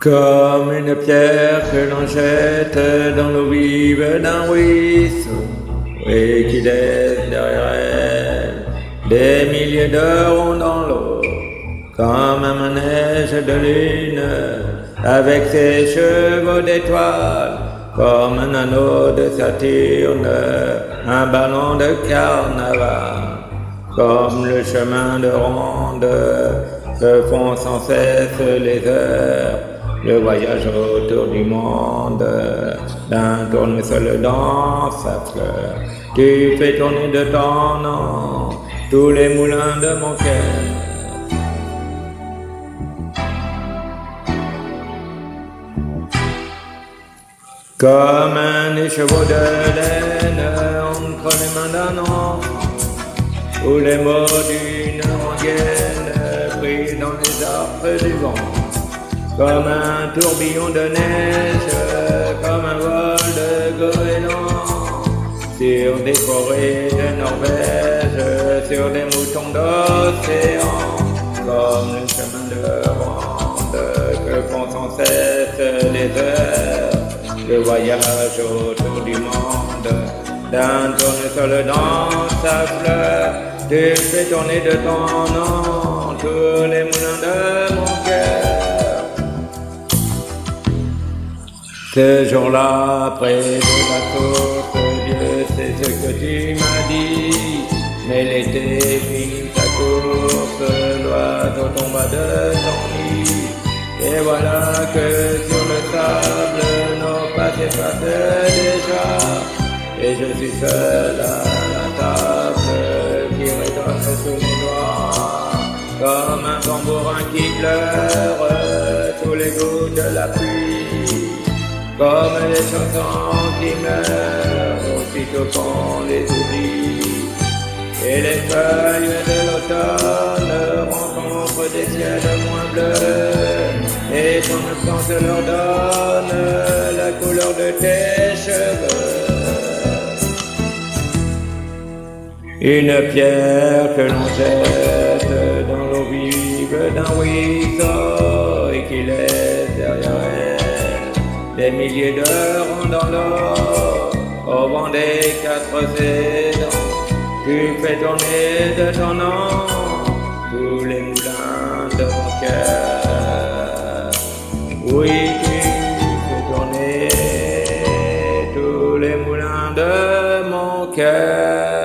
Comme une pierre que l'on jette dans l'eau vive d'un ruisseau et qui laisse derrière elle des milliers de ronds dans l'eau, comme un manège de lune avec ses chevaux d'étoiles, comme un anneau de Saturne, un ballon de carnaval, comme le chemin de ronde que font sans cesse les heures. Le voyage autour du monde d'un tournesol dans sa fleur. Tu fais tourner de ton nom tous les moulins de mon cœur. Comme un écheveau de laine entre les mains d'un enfant, ou les mots d'une rengaine pris dans les arbres du vent. Comme un tourbillon de neige, comme un vol de goéland, sur des forêts de Norvège, sur des moutons d'océan, comme le chemin de ronde que font sans cesse les heures, le voyage autour du monde, d'un tournesol dans sa fleur, tu fais tourner de ton nom tous les moulins de mon cœur. Ce jour-là, près de la côte, Dieu sait ce que tu m'as dit. Mais l'été finit sa course, l'oiseau tomba de son nid. Et voilà que sur le sable, nos pas s'effacent déjà. Et je suis seul à la table qui résonne sous mes doigts, comme un tambourin qui pleure sous les gouttes de la pluie. Comme les chansons qui meurent aussitôt qu'on les oublie. Et les feuilles de l'automne rencontrent des ciels moins bleus. Et ton absence leur donne la couleur de tes cheveux. Une pierre que l'on jette dans l'eau vive d'un ruisseau et qui laisse derrière elle des milliers de ronds dans l'eau, au vent des quatre saisons, tu fais tourner de ton nom tous les moulins de mon cœur. Oui, tu fais tourner tous les moulins de mon cœur.